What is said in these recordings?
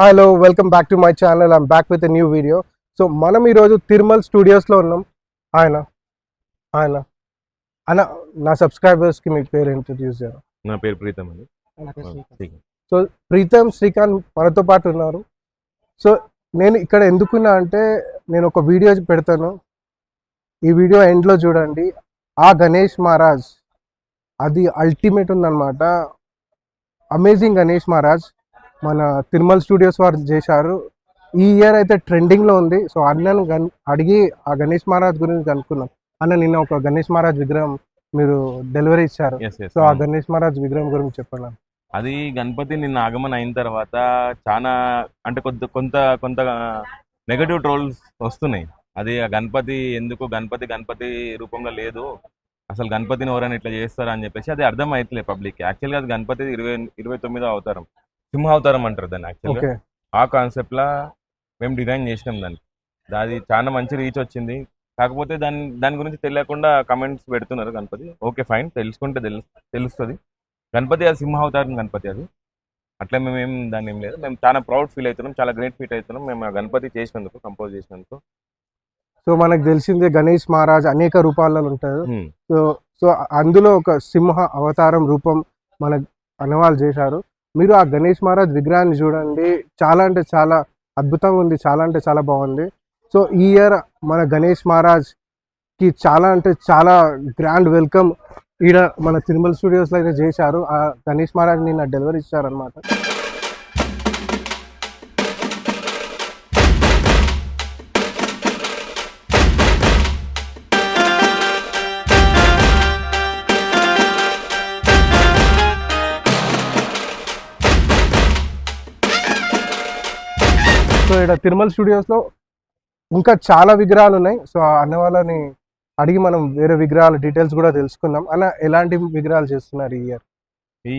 Hello welcome back to my channel. I'm back with a new video. So మనం ఈరోజు తిరుమల్ స్టూడియోస్లో ఉన్నాం. ఆయన ఆయన అన్న, నా సబ్స్క్రైబర్స్కి మీ పేరు ఇంట్రడ్యూస్ చేయాలి. నా పేరు ప్రీతం అండి. సో ప్రీతం శ్రీకాంత్ మనతో పాటు ఉన్నారు. సో నేను ఇక్కడ ఎందుకున్నా అంటే నేను ఒక వీడియో పెడతాను. ఈ వీడియో ఎండ్లో చూడండి. ఆ గణేష్ మహారాజ్ అది అల్టిమేట్ ఉందన్నమాట. అమేజింగ్ గణేష్ మహారాజ్ మన తిరుమల్ స్టూడియోస్ వారు చేశారు. ఈ ఇయర్ అయితే ట్రెండింగ్లో ఉంది. సో అన్నను అడిగి ఆ గణేష్ మహారాజ్ గురించి కనుక్కున్నాం. అన్న, నిన్న ఒక గణేష్ మహారాజ్ విగ్రహం మీరు డెలివరీ ఇచ్చారు. సో ఆ గణేష్ మహారాజ్ విగ్రహం గురించి చెప్పండి. అది గణపతి నిన్న ఆగమన అయిన తర్వాత చాలా అంటే కొంత కొంత నెగటివ్ ట్రోల్స్ వస్తున్నాయి. అది ఆ గణపతి ఎందుకు గణపతి రూపంలో లేదు, అసలు గణపతిని ఎవరైనా ఇట్లా చేస్తారా అని చెప్పేసి అది అర్థం అవుతలే పబ్లిక్. యాక్చువల్గా అది గణపతి 29వ అవతారం, సింహావతారం అంటారు దాన్ని. యాక్చువల్గా ఆ కాన్సెప్ట్లా మేము డిజైన్ చేసినాం దానికి. అది చాలా మంచి రీచ్ వచ్చింది. కాకపోతే దాని గురించి తెలియకుండా కమెంట్స్ పెడుతున్నారు. గణపతి ఓకే ఫైన్, తెలుసుకుంటే తెలుస్తుంది. గణపతి అది సింహావతారం గణపతి అది. అట్లా మేమేం దాన్ని ఏం లేదు. మేము చాలా ప్రౌడ్ ఫీల్ అవుతున్నాం, చాలా గ్రేట్ ఫీల్ అవుతున్నాం మేము ఆ గణపతి చేసినందుకు, కంపోజ్ చేసినందుకు. సో మనకు తెలిసిందే గణేష్ మహారాజ్ అనేక రూపాలలో ఉంటారు. సో సో అందులో ఒక సింహ అవతారం రూపం మన అన్నవాళ్ళు చేశారు. మీరు ఆ గణేష్ మహారాజ్ విగ్రహాన్ని చూడండి, చాలా అంటే చాలా అద్భుతంగా ఉంది, చాలా అంటే చాలా బాగుంది. సో ఈ ఇయర్ మన గణేష్ మహారాజ్కి చాలా అంటే చాలా గ్రాండ్ వెల్కమ్ ఈడ మన తిరుమల స్టూడియోస్లో అయితే చేశారు. ఆ గణేష్ మహారాజ్ నిన్న డెలివరీ ఇచ్చారనమాట. సో ఇక్కడ తిరుమల స్టూడియోస్లో ఇంకా చాలా విగ్రహాలు ఉన్నాయి. సో అన్న వాళ్ళని అడిగి మనం వేరే విగ్రహాల డీటెయిల్స్ కూడా తెలుసుకుందాం. అన్న, ఎలాంటి విగ్రహాలు చేస్తున్నారు ఈ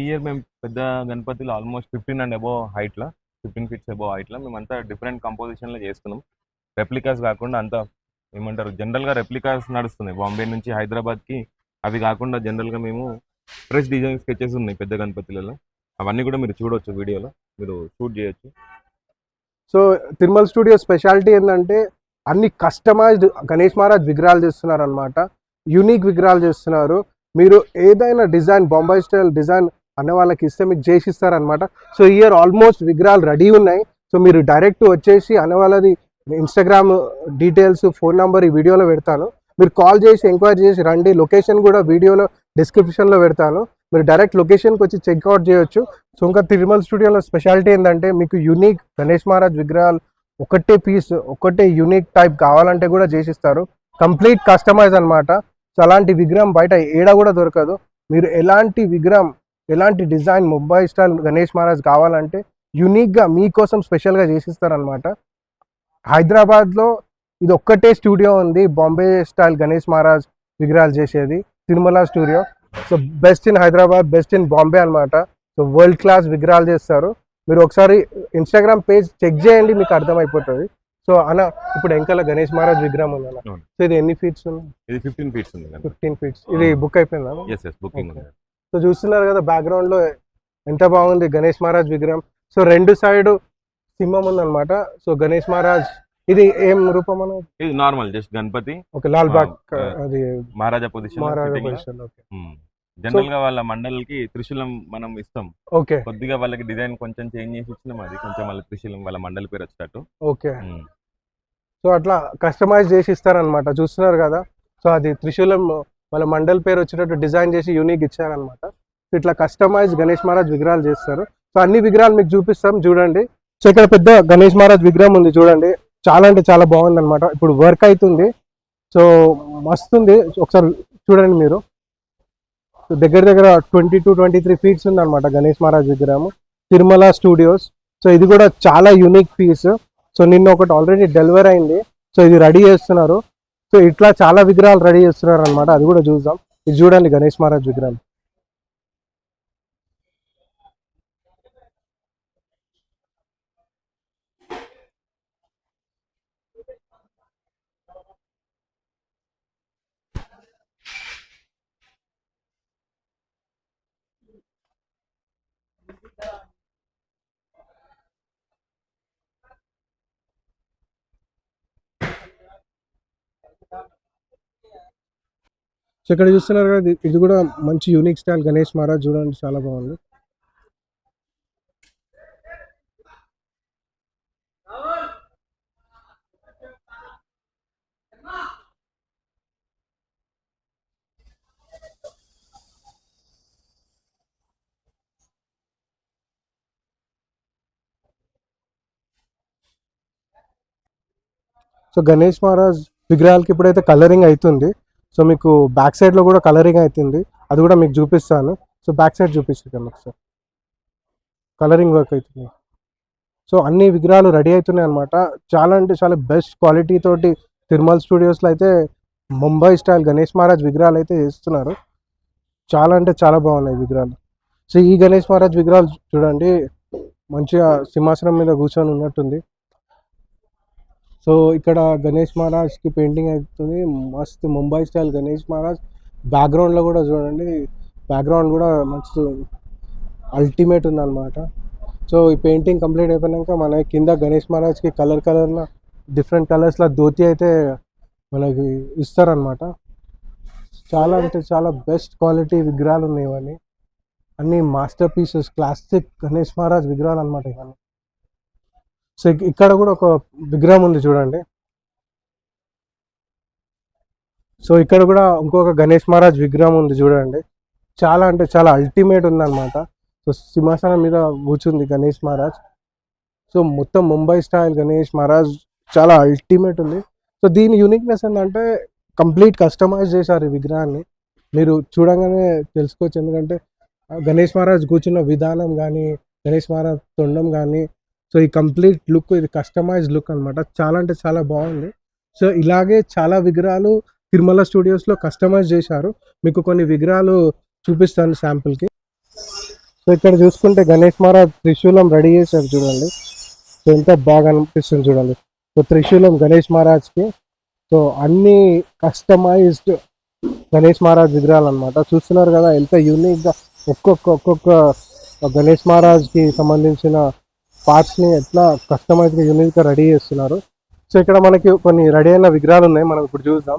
ఇయర్ మేము పెద్ద గణపతిలో ఆల్మోస్ట్ 15 అండ్ అబోవ్ హైట్లో, 15 ఫీట్స్ అబోవ్ హైట్లో మేమంతా డిఫరెంట్ కంపోజిషన్లో చేస్తున్నాం. రెప్లికాస్ కాకుండా అంతా ఏమంటారు, జనరల్గా రెప్లికాస్ నడుస్తున్నాయి బాంబే నుంచి హైదరాబాద్కి. అవి కాకుండా జనరల్గా మేము ఫ్రెష్ డిజైన్ స్కెచెస్ ఉన్నాయి పెద్ద గణపతులలో. అవన్నీ కూడా మీరు చూడవచ్చు, వీడియోలో మీరు షూట్ చేయొచ్చు. సో తిరుమల స్టూడియో స్పెషాలిటీ ఏంటంటే అన్ని కస్టమైజ్డ్ గణేష్ మహారాజ్ విగ్రహాలు చేస్తున్నారు అనమాట. యూనిక్ విగ్రహాలు చేస్తున్నారు. మీరు ఏదైనా డిజైన్, బొంబాయి స్టైల్ డిజైన్ అనే వాళ్ళకి ఇస్తే మీకు చేసిస్తారనమాట. సో ఇయర్ ఆల్మోస్ట్ విగ్రహాలు రెడీ ఉన్నాయి. సో మీరు డైరెక్ట్ వచ్చేసి అనే వాళ్ళది ఇన్స్టాగ్రామ్ డీటెయిల్స్, ఫోన్ నెంబర్ ఈ వీడియోలో పెడతాను. మీరు కాల్ చేసి ఎంక్వైరీ చేసి రండి. లొకేషన్ కూడా వీడియోలో డిస్క్రిప్షన్లో పెడతాను. మీరు డైరెక్ట్ లొకేషన్కి వచ్చి చెక్అవుట్ చేయొచ్చు. సో ఇంకా తిరుమల స్టూడియోలో స్పెషాలిటీ ఏంటంటే మీకు యూనిక్ గణేష్ మహారాజ్ విగ్రహాలు ఒకటే పీస్, ఒకటే యూనిక్ టైప్ కావాలంటే కూడా చేసిస్తారు. కంప్లీట్ కస్టమైజ్ అనమాట. సో అలాంటి విగ్రహం బయట ఏడ కూడా దొరకదు. మీరు ఎలాంటి విగ్రహం, ఎలాంటి డిజైన్, ముంబై స్టైల్ గణేష్ మహారాజ్ కావాలంటే యూనిక్గా మీకోసం స్పెషల్గా చేసిస్తారనమాట. హైదరాబాద్లో ఇది ఒక్కటే స్టూడియో ఉంది బాంబే స్టైల్ గణేష్ మహారాజ్ విగ్రహాలు చేసేది, Tirumala studio. So best in Hyderabad, best in Bombay అనమాట. సో వరల్డ్ క్లాస్ విగ్రహాలు చేస్తారు. మీరు ఒకసారి ఇన్స్టాగ్రామ్ పేజ్ చెక్ చేయండి, మీకు అర్థమైపోతుంది. సో అన్న, ఇప్పుడు ఎంకల గణేష్ మహారాజ్ విగ్రహం ఉంది అన్న. సో ఇది ఎన్ని ఫీట్స్ ఉంది? ఇది 15 ఫీట్స్ ఉంది. 15 ఫీట్స్. ఇది బుక్ అయిపోయిందా? బుకింగ్. సో చూస్తున్నారు కదా బ్యాక్గ్రౌండ్ లో ఎంత బాగుంది గణేష్ మహారాజ్ విగ్రహం. సో రెండు సైడ్ సింహం ఉంది అనమాట. సో గణేష్ మహారాజ్ ఇది ఏం రూపం అన్న? ఇది normal just Ganapati. Okay, Lal Baug అది మహారాజా పొజిషన్. జనరల్ గా వాళ్ళ మండలికి త్రిశూలం మనం ఇస్తాం. ఓకే, కొద్దిగా వాళ్ళకి డిజైన్ కొంచెం చేంజ్ చేసి ఇచ్చినాం. అది కొంచెం వాళ్ళ త్రిశూలం వాళ్ళ మండలి పేరు వచ్చేటట్టు. ఓకే. సో అట్లా కస్టమైజ్ చేసి ఇస్తారనమాట. చూస్తున్నారు కదా. సో అది త్రిశూలం వాళ్ళ మండలి పేరు వచ్చేటట్టు డిజైన్ చేసి యూనిక్ ఇచ్చారనమాట. ఇట్లా కస్టమైజ్ గణేష్ మహారాజ్ విగ్రహాలు చేస్తారు. సో అన్ని విగ్రహాలు మీకు చూపిస్తాం, చూడండి. సో ఇక్కడ పెద్ద గణేష్ మహారాజ్ విగ్రహం ఉంది చూడండి. చాలా అంటే చాలా బాగుంది అనమాట. ఇప్పుడు వర్క్ అవుతుంది. సో మస్తుంది. ఒకసారి చూడండి మీరు. దగ్గర దగ్గర 22-23 ఫీట్స్ ఉంది అనమాట గణేష్ మహారాజ్ విగ్రహం, తిరుమల స్టూడియోస్. సో ఇది కూడా చాలా యూనిక్ పీస్. సో నిన్న ఒకటి ఆల్రెడీ డెలివరీ అయింది. సో ఇది రెడీ చేస్తున్నారు. సో ఇట్లా చాలా విగ్రహాలు రెడీ చేస్తున్నారు అనమాట. అది కూడా చూద్దాం. ఇది చూడండి గణేష్ మహారాజ్ విగ్రహం. ఇక్కడ చూస్తున్నారు కదా, ఇది కూడా మంచి యూనిక్ స్టైల్ గణేష్ మహారాజ్, చూడండి చాలా బాగుంది. సో గణేష్ మహారాజ్ విగ్రహాలకి ఇప్పుడైతే కలరింగ్ అవుతుంది. సో మీకు బ్యాక్ సైడ్లో కూడా కలరింగ్ అవుతుంది, అది కూడా మీకు చూపిస్తాను. సో బ్యాక్ సైడ్ చూపిస్తాను ఒకసారి, కలరింగ్ వర్క్ అవుతుంది. సో అన్ని విగ్రహాలు రెడీ అవుతున్నాయి అనమాట. చాలా అంటే చాలా బెస్ట్ క్వాలిటీ తోటి తిరుమల స్టూడియోస్లో అయితే ముంబై స్టైల్ గణేష్ మహారాజ్ విగ్రహాలు అయితే చేస్తున్నారు. చాలా అంటే చాలా బాగున్నాయి విగ్రహాలు. సో ఈ గణేష్ మహారాజ్ విగ్రహాలు చూడండి, మంచిగా సింహాసనం మీద కూర్చొని ఉన్నట్టుంది. సో ఇక్కడ గణేష్ మహారాజ్కి పెయింటింగ్ అవుతుంది, మస్తు ముంబై స్టైల్ గణేష్ మహారాజ్. బ్యాక్గ్రౌండ్లో కూడా చూడండి, బ్యాక్గ్రౌండ్ కూడా మస్తు అల్టిమేట్ ఉందన్నమాట. సో ఈ పెయింటింగ్ కంప్లీట్ అయిపోయాక మన కింద గణేష్ మహారాజ్కి కలర్లో డిఫరెంట్ కలర్స్లో ధోతి అయితే మనకి ఇస్తారనమాట. చాలా అంటే చాలా బెస్ట్ క్వాలిటీ విగ్రహాలు ఉన్నాయి ఇవన్నీ, అన్ని master pieces, classic Ganesh Maharaj విగ్రహాలు అనమాట ఇవన్నీ. సో ఇక్కడ కూడా ఒక విగ్రహం ఉంది చూడండి. సో ఇక్కడ కూడా ఇంకొక గణేష్ మహారాజ్ విగ్రహం ఉంది చూడండి, చాలా అంటే చాలా అల్టిమేట్ ఉందన్నమాట. సో సింహాసనం మీద కూర్చుంది గణేష్ మహారాజ్. సో మొత్తం ముంబై స్టైల్ గణేష్ మహారాజ్ చాలా అల్టిమేట్ ఉంది. సో దీని యూనిక్నెస్ ఏంటంటే కంప్లీట్ కస్టమైజ్ చేశారు ఈ విగ్రహాన్ని, మీరు చూడగానే తెలుసుకోవచ్చు. ఎందుకంటే గణేష్ మహారాజ్ కూర్చున్న విధానం కానీ, గణేష్ మహారాజ్ తొండం కానీ, సో ఈ కంప్లీట్ లుక్, ఇది కస్టమైజ్ లుక్ అనమాట. చాలా అంటే చాలా బాగుంది. సో ఇలాగే చాలా విగ్రహాలు తిరుమల స్టూడియోస్లో కస్టమైజ్ చేశారు. మీకు కొన్ని విగ్రహాలు చూపిస్తాను శాంపుల్కి. సో ఇక్కడ చూసుకుంటే గణేష్ మహారాజ్ త్రిశూలం రెడీ చేశారు చూడండి. సో ఎంత బాగా అనిపిస్తుంది చూడండి. సో త్రిశూలం గణేష్ మహారాజ్కి, సో అన్ని కస్టమైజ్డ్ గణేష్ మహారాజ్ విగ్రహాలు అనమాట. చూస్తున్నారు కదా ఎంత యూనిక్గా ఒక్కొక్క గణేష్ మహారాజ్కి సంబంధించిన పార్ట్స్ని ఎట్లా కస్టమైజ్గా యూనిక్గా రెడీ చేస్తున్నారు. సో ఇక్కడ మనకి కొన్ని రెడీ అయిన విగ్రహాలు ఉన్నాయి, మనం ఇప్పుడు చూద్దాం.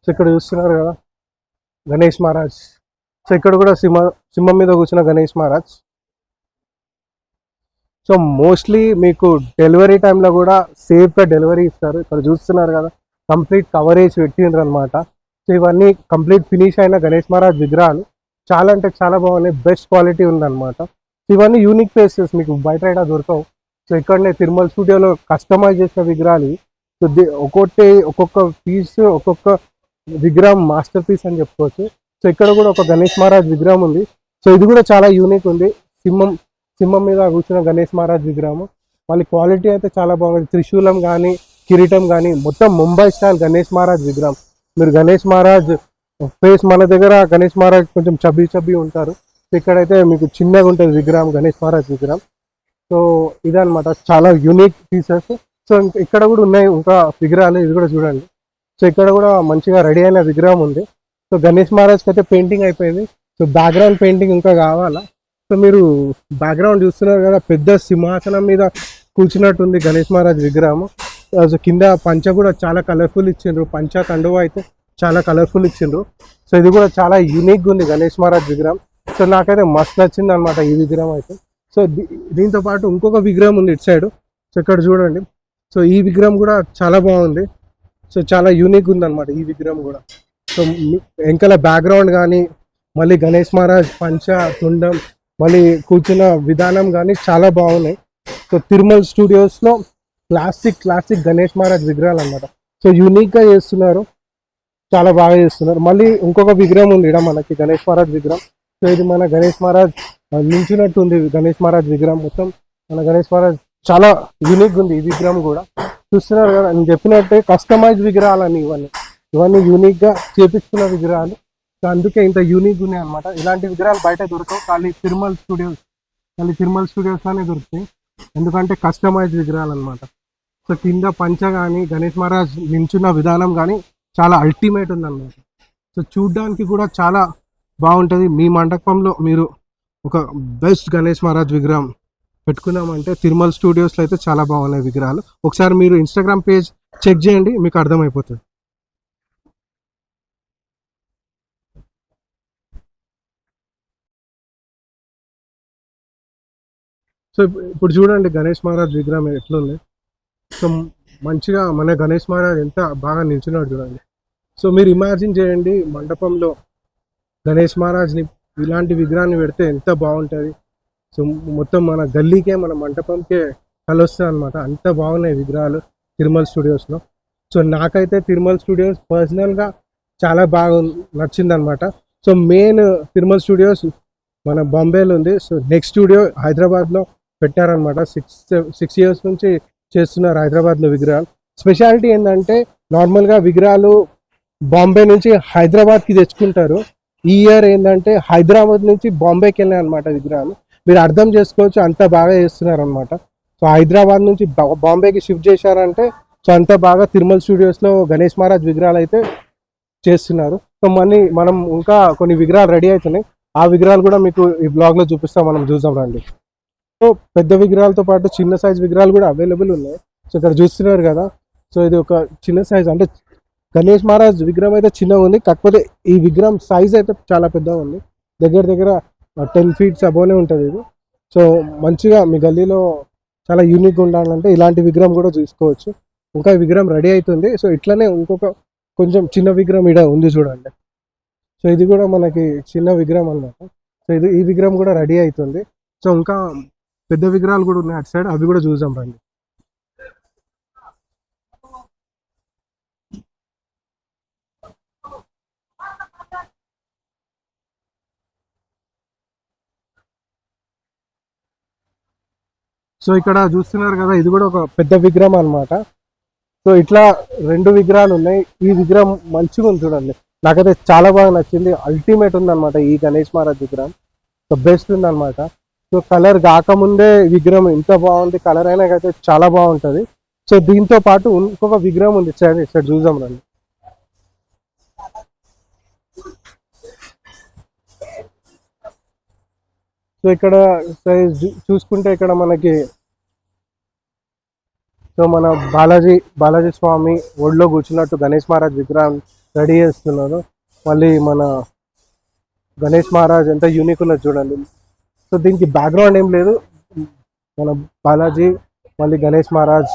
సో ఇక్కడ చూస్తున్నారు కదా గణేష్ మహారాజ్. సో ఇక్కడ కూడా సింహం మీద కూర్చున్న గణేష్ మహారాజ్. సో మోస్ట్లీ మీకు డెలివరీ టైంలో కూడా సేఫ్గా డెలివరీ ఇస్తారు. ఇక్కడ చూస్తున్నారు కదా కంప్లీట్ కవరేజ్ పెట్టిండ్రు అనమాట. సో ఇవన్నీ కంప్లీట్ ఫినిష్ అయిన గణేష్ మహారాజ్ విగ్రహాలు, చాలా అంటే చాలా బాగున్నాయి, బెస్ట్ క్వాలిటీ ఉందన్నమాట. ఇవన్నీ యూనిక్ ప్లేసెస్, మీకు బయట ఎక్కడ దొరకవు. సో ఇక్కడనే తిరుమల స్టూడియోలో కస్టమైజ్ చేసిన విగ్రహాలు. సో ఒక్కొక్క పీస్, ఒక్కొక్క విగ్రహం మాస్టర్ పీస్ అని చెప్పుకోవచ్చు. సో ఇక్కడ కూడా ఒక గణేష్ మహారాజ్ విగ్రహం ఉంది. సో ఇది కూడా చాలా యూనిక్ ఉంది, సింహం మీద కూర్చున్న గణేష్ మహారాజ్ విగ్రహం. వాళ్ళ క్వాలిటీ అయితే చాలా బాగుంది. త్రిశూలం కానీ, కిరీటం కానీ మొత్తం ముంబై స్టైల్ గణేష్ మహారాజ్ విగ్రహం. మీరు గణేష్ మహారాజ్ ఫేస్, మన దగ్గర గణేష్ మహారాజ్ కొంచెం చబ్బీ ఉంటారు, ఇక్కడైతే మీకు చిన్నగా ఉంటుంది విగ్రహం, గణేష్ మహారాజ్ విగ్రహం. సో ఇదనమాట చాలా యూనిక్ పీసెస్. సో ఇక్కడ కూడా ఉన్నాయి ఇంకా విగ్రహాలు, ఇది కూడా చూడండి. సో ఇక్కడ కూడా మంచిగా రెడీ అయిన విగ్రహం ఉంది. సో గణేష్ మహారాజ్కి అయితే పెయింటింగ్ అయిపోయింది. సో బ్యాక్గ్రౌండ్ పెయింటింగ్ ఇంకా కావాలా. సో మీరు బ్యాక్గ్రౌండ్ చూస్తున్నారు కదా, పెద్ద సింహాసనం మీద కూర్చున్నట్టుంది గణేష్ మహారాజ్ విగ్రహం. సో కింద పంచ కూడా చాలా కలర్ఫుల్ ఇచ్చిండ్రు, పంచ కండువా అయితే చాలా కలర్ఫుల్ ఇచ్చిండ్రు. సో ఇది కూడా చాలా యూనిక్గా ఉంది గణేష్ మహారాజ్ విగ్రహం. సో నాకైతే మస్త్ నచ్చింది అనమాట ఈ విగ్రహం అయితే. సో దీంతో పాటు ఇంకొక విగ్రహం ఉంది ఇటు సైడ్. సో ఇక్కడ చూడండి. సో ఈ విగ్రహం కూడా చాలా బాగుంది. సో చాలా యూనిక్ ఉందన్నమాట ఈ విగ్రహం కూడా. సో వెంకల బ్యాక్గ్రౌండ్ కానీ, మళ్ళీ గణేష్ మహారాజ్ పంచ తుండం, మళ్ళీ కూర్చున్న విధానం కానీ చాలా బాగున్నాయి. సో తిరుమల స్టూడియోస్లో క్లాసిక్ గణేష్ మహారాజ్ విగ్రహాలు అనమాట. సో యూనిక్గా చేస్తున్నారు, చాలా బాగా చేస్తున్నారు. మళ్ళీ ఇంకొక విగ్రహం ఉంది ఇక్కడ మనకి గణేష్ మహారాజ్ విగ్రహం. సో ఇది మన గణేష్ మహారాజ్ నించున్నట్టు ఉంది గణేష్ మహారాజ్ విగ్రహం. మొత్తం మన గణేష్ మహారాజ్ చాలా యూనిక్ ఉంది ఈ విగ్రహం కూడా. చూస్తున్నారు కదా, నేను చెప్పినట్టే కస్టమైజ్ విగ్రహాలని ఇవన్నీ యూనిక్గా చేపించుకున్న విగ్రహాలు. సో అందుకే ఇంత యూనిక్ ఉన్నాయి అనమాట. ఇలాంటి విగ్రహాలు బయట దొరకవు, ఖాళీ తిరుమల స్టూడియోస్లోనే దొరుకుతాయి. ఎందుకంటే కస్టమైజ్ విగ్రహాలు అనమాట. సో కింద పంచ కానీ, గణేష్ మహారాజ్ నించున్న విధానం కానీ చాలా అల్టిమేట్ ఉందన్నమాట. సో చూడ్డానికి కూడా చాలా బాగుంటుంది. మీ మండపంలో మీరు ఒక బెస్ట్ గణేష్ మహారాజ్ విగ్రహం పెట్టుకున్నామంటే తిరుమల స్టూడియోస్లో అయితే చాలా బాగున్నాయి విగ్రహాలు. ఒకసారి మీరు ఇన్స్టాగ్రామ్ పేజ్ చెక్ చేయండి, మీకు అర్థమైపోతుంది. సో ఇప్పుడు చూడండి గణేష్ మహారాజ్ విగ్రహం ఎట్లుంది. సో మంచిగా మన గణేష్ మహారాజ్ ఎంత బాగా నిల్చున్నాడు చూడండి. సో మీరు ఇమాజిన్ చేయండి, మండపంలో గణేష్ మహారాజ్ని ఇలాంటి విగ్రహాన్ని పెడితే ఎంత బాగుంటుంది. సో మొత్తం మన గల్లీకే మన మంటపంకే కలొస్తుంది అనమాట. అంత బాగున్నాయి విగ్రహాలు తిరుమల స్టూడియోస్లో. సో నాకైతే తిరుమల స్టూడియోస్ పర్సనల్గా చాలా బాగా నచ్చిందనమాట. సో మెయిన్ తిరుమల స్టూడియోస్ మన బాంబేలో ఉంది. సో నెక్స్ట్ స్టూడియో హైదరాబాద్లో పెట్టారనమాట. 6 years నుంచి చేస్తున్నారు హైదరాబాద్లో విగ్రహాలు. స్పెషాలిటీ ఏంటంటే నార్మల్గా విగ్రహాలు బాంబే నుంచి హైదరాబాద్కి తెచ్చుకుంటారు. ఈ ఇయర్ ఏంటంటే హైదరాబాద్ నుంచి బాంబేకి వెళ్ళాయి అనమాట విగ్రహాలు. మీరు అర్థం చేసుకోవచ్చు, అంత బాగా చేస్తున్నారు అనమాట. సో హైదరాబాద్ నుంచి బాంబేకి షిఫ్ట్ చేశారంటే సో అంత బాగా తిరుమల స్టూడియోస్లో గణేష్ మహారాజ్ విగ్రహాలు అయితే చేస్తున్నారు. సో మనం ఇంకా కొన్ని విగ్రహాలు రెడీ అవుతున్నాయి. ఆ విగ్రహాలు కూడా మీకు ఈ బ్లాగ్లో చూపిస్తాం, మనం చూసాం రండి. సో పెద్ద విగ్రహాలతో పాటు చిన్న సైజ్ విగ్రహాలు కూడా అవైలబుల్ ఉన్నాయి. సో ఇక్కడ చూస్తున్నారు కదా. సో ఇది ఒక చిన్న సైజ్, అంటే గణేష్ మహారాజ్ విగ్రహం అయితే చిన్నగా ఉంది, కాకపోతే ఈ విగ్రహం సైజ్ అయితే చాలా పెద్దగా ఉంది. దగ్గర 10 feet అబోనే ఉంటుంది ఇది. సో మంచిగా మీ గల్లీలో చాలా యూనిక్గా ఉండాలంటే ఇలాంటి విగ్రహం కూడా చూసుకోవచ్చు. ఇంకా ఈ విగ్రహం రెడీ అవుతుంది. సో ఇట్లనే ఇంకొక కొంచెం చిన్న విగ్రహం ఇక్కడ ఉంది చూడండి. సో ఇది కూడా మనకి చిన్న విగ్రహం అన్నమాట. సో ఈ విగ్రహం కూడా రెడీ అవుతుంది. సో ఇంకా పెద్ద విగ్రహాలు కూడా ఉన్నాయి అటు సైడ్, అవి కూడా చూసాం రండి. సో ఇక్కడ చూస్తున్నారు కదా, ఇది కూడా ఒక పెద్ద విగ్రహం అన్నమాట. సో ఇట్లా 2 విగ్రహాలు ఉన్నాయి. ఈ విగ్రహం మంచిగా ఉంది చూడండి, నాకైతే చాలా బాగా నచ్చింది. అల్టిమేట్ ఉంది అనమాట ఈ గణేష్ మహారాజ్ విగ్రహం. సో బెస్ట్ ఉంది అనమాట. సో కలర్ కాకముందే విగ్రహం ఇంత బాగుంది, కలర్ అయినా అయితే చాలా బాగుంటుంది. సో దీంతో పాటు ఇంకొక విగ్రహం ఉంది, ఇక్కడ చూద్దాం రండి. సో ఇక్కడ చూసుకుంటే ఇక్కడ మనకి సో మన బాలాజీ స్వామి ఒడిలో కూర్చున్నట్టు గణేష్ మహారాజ్ విగ్రహం రెడీ చేస్తున్నారు. మళ్ళీ మన గణేష్ మహారాజ్ ఎంత యూనిక్ ఉన్నది చూడండి. సో దీనికి బ్యాక్గ్రౌండ్ ఏం లేదు, మన బాలాజీ మళ్ళీ గణేష్ మహారాజ్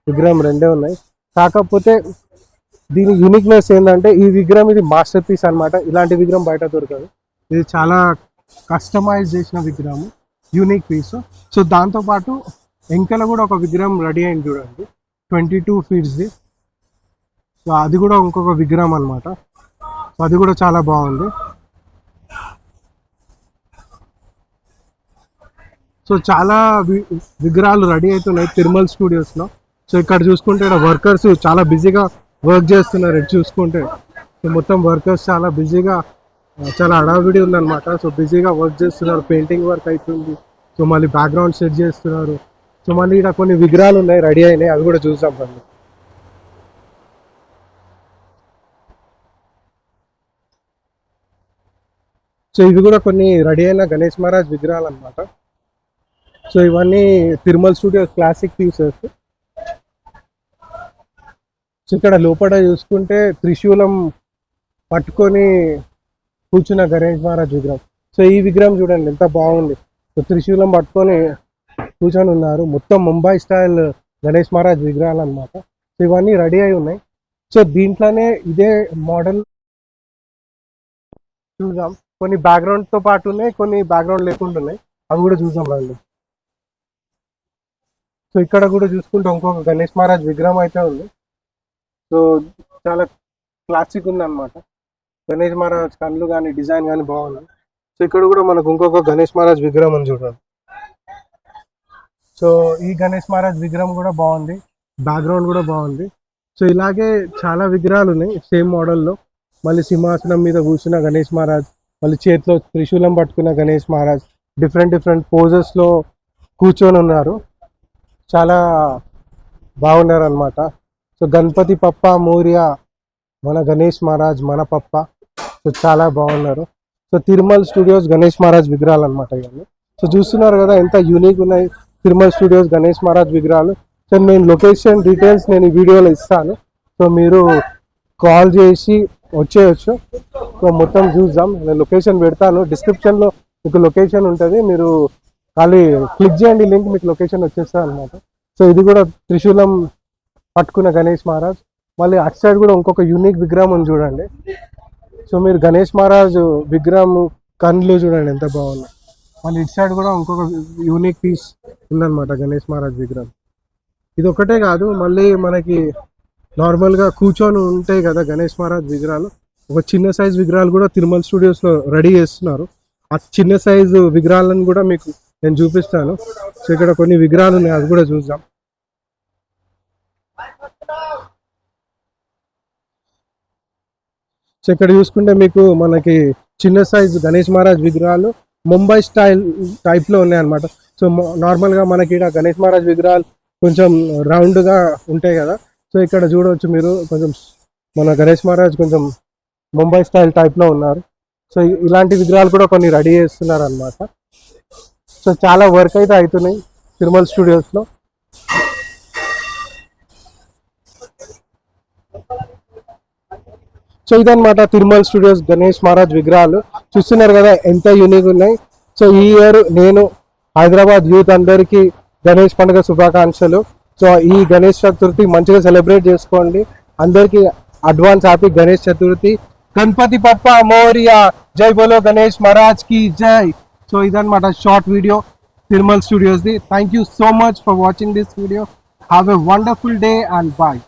విగ్రహం రెండే ఉన్నాయి. కాకపోతే దీని యూనిక్నెస్ ఏంటంటే ఈ విగ్రహం ఇది మాస్టర్ పీస్ అనమాట. ఇలాంటి విగ్రహం బయట దొరకదు, ఇది చాలా కస్టమైజ్ చేసిన విగ్రహం, యూనిక్ పీస్. సో దాంతోపాటు వెంకల కూడా ఒక విగ్రహం రెడీ అయింది చూడండి, 22 feet. సో అది కూడా ఇంకొక విగ్రహం అనమాట. సో అది కూడా చాలా బాగుంది. సో చాలా విగ్రహాలు రెడీ అవుతున్నాయి తిరుమల స్టూడియోస్లో. సో ఇక్కడ చూసుకుంటే ఇక్కడ వర్కర్స్ చాలా బిజీగా వర్క్ చేస్తున్నారు. ఇది చూసుకుంటే సో మొత్తం వర్కర్స్ చాలా బిజీగా, చాలా హడావిడి ఉందన్నమాట. సో బిజీగా వర్క్ చేస్తున్నారు, పెయింటింగ్ వర్క్ అవుతుంది. సో మళ్ళీ బ్యాక్గ్రౌండ్ సెట్ చేస్తున్నారు. సో మళ్ళీ ఇక్కడ కొన్ని విగ్రహాలు ఉన్నాయి రెడీ అయినాయి, అవి కూడా చూసాం మళ్ళీ. సో ఇవి కూడా కొన్ని రెడీ అయిన గణేష్ మహారాజ్ విగ్రహాలు అనమాట. సో ఇవన్నీ Tirumala studios classic pieces. So ఇక్కడ లోపల చూసుకుంటే త్రిశూలం పట్టుకొని కూర్చున్న గణేష్ మహారాజ్ విగ్రహం. సో ఈ విగ్రహం చూడండి ఎంత బాగుంది. సో త్రిశూలం పట్టుకొని కూర్చొని ఉన్నారు. మొత్తం ముంబై స్టైల్ గణేష్ మహారాజ్ విగ్రహాలు అనమాట. సో ఇవన్నీ రెడీ అయి ఉన్నాయి. సో దీంట్లోనే ఇదే మోడల్ చూద్దాం. కొన్ని బ్యాక్గ్రౌండ్తో పాటు ఉన్నాయి, కొన్ని బ్యాక్గ్రౌండ్ లేకుండా ఉన్నాయి, అవి కూడా చూసాం రండి. సో ఇక్కడ కూడా చూసుకుంటే ఇంకొక గణేష్ మహారాజ్ విగ్రహం అయితే ఉంది. సో చాలా క్లాసిక్ ఉంది అనమాట. గణేష్ మహారాజ్ కళ్ళు కానీ డిజైన్ కానీ బాగుంది. సో ఇక్కడ కూడా మనకు ఇంకొక గణేష్ మహారాజ్ విగ్రహం అని చూడండి. సో ఈ గణేష్ మహారాజ్ విగ్రహం కూడా బాగుంది, బ్యాక్గ్రౌండ్ కూడా బాగుంది. సో ఇలాగే చాలా విగ్రహాలు ఉన్నాయి సేమ్ మోడల్లో. మళ్ళీ సింహాసనం మీద కూర్చున్న గణేష్ మహారాజ్, మళ్ళీ చేతిలో త్రిశూలం పట్టుకున్న గణేష్ మహారాజ్, డిఫరెంట్ పోజెస్లో కూర్చొని ఉన్నారు. చాలా బాగున్నారు అనమాట. సో గణపతి పప్ప మోరియా, మన గణేష్ మహారాజ్ మన పప్ప. సో చాలా బాగున్నారు. సో తిరుమల స్టూడియోస్ గణేష్ మహారాజ్ విగ్రహాలు అనమాట ఇవన్నీ. సో చూస్తున్నారు కదా ఎంత యూనిక్ ఉన్నాయి తిరుమల స్టూడియోస్ గణేష్ మహారాజ్ విగ్రహాలు. సో నేను లొకేషన్ డీటెయిల్స్ నేను ఈ వీడియోలో ఇస్తాను. సో మీరు కాల్ చేసి వచ్చేయచ్చు. సో మొత్తం చూద్దాం, నేను లొకేషన్ పెడతాను డిస్క్రిప్షన్లో, మీకు లొకేషన్ ఉంటుంది. మీరు ఖాళీ క్లిక్ చేయండి లింక్, మీకు లొకేషన్ వచ్చేస్తుంది అనమాట. సో ఇది కూడా త్రిశూలం పట్టుకున్న గణేష్ మహారాజ్. మళ్ళీ అటు సైడ్ కూడా ఇంకొక యూనిక్ విగ్రహం ఉంది చూడండి. సో మీరు గణేష్ మహారాజ్ విగ్రహం కళ్ళు చూడండి ఎంత బాగుంది. మళ్ళీ ఇటు సైడ్ కూడా ఇంకొక యూనిక్ పీస్ ఉందన్నమాట గణేష్ మహారాజ్ విగ్రహం. ఇది ఒకటే కాదు, మళ్ళీ మనకి నార్మల్గా కూర్చొని ఉంటాయి కదా గణేష్ మహారాజ్ విగ్రహాలు. ఒక చిన్న సైజ్ విగ్రహాలు కూడా తిరుమల స్టూడియోస్లో రెడీ చేస్తున్నారు. ఆ చిన్న సైజు విగ్రహాలను కూడా మీకు నేను చూపిస్తాను. సో ఇక్కడ కొన్ని విగ్రహాలు ఉన్నాయి, అది కూడా చూద్దాం. సో ఇక్కడ చూసుకుంటే మీకు మనకి చిన్న సైజు గణేష్ మహారాజ్ విగ్రహాలు ముంబై స్టైల్ టైప్లో ఉన్నాయన్నమాట. సో నార్మల్గా మనకి ఇక్కడ గణేష్ మహారాజ్ విగ్రహాలు కొంచెం రౌండ్గా ఉంటాయి కదా. సో ఇక్కడ చూడవచ్చు మీరు కొంచెం మన గణేష్ మహారాజ్ కొంచెం ముంబై స్టైల్ టైప్లో ఉన్నారు. సో ఇలాంటి విగ్రహాలు కూడా కొన్ని రెడీ చేస్తున్నారు అనమాట. సో చాలా వర్క్ అయితే అవుతున్నాయి తిరుమల స్టూడియోస్లో. సో ఇదన్నమాట తిరుమల స్టూడియోస్ గణేష్ మహారాజ్ విగ్రహాలు. చూస్తున్నారు కదా ఎంత యూనిక్ ఉన్నాయి. సో ఈ ఇయర్ నేను హైదరాబాద్ యూత్ అందరికీ గణేష్ పండుగ శుభాకాంక్షలు. సో ఈ గణేష్ చతుర్థి మంచిగా సెలబ్రేట్ చేసుకోండి. అందరికీ అడ్వాన్స్ హ్యాపీ గణేష్ చతుర్థి. గణపతి పప్ప మోరియా, జై బోలో గణేష్ మహారాజ్ కి జై. సో ఇదన్నమాట షార్ట్ వీడియో తిరుమల స్టూడియోస్ది. Thank you so much for watching this video. Have a wonderful day and bye.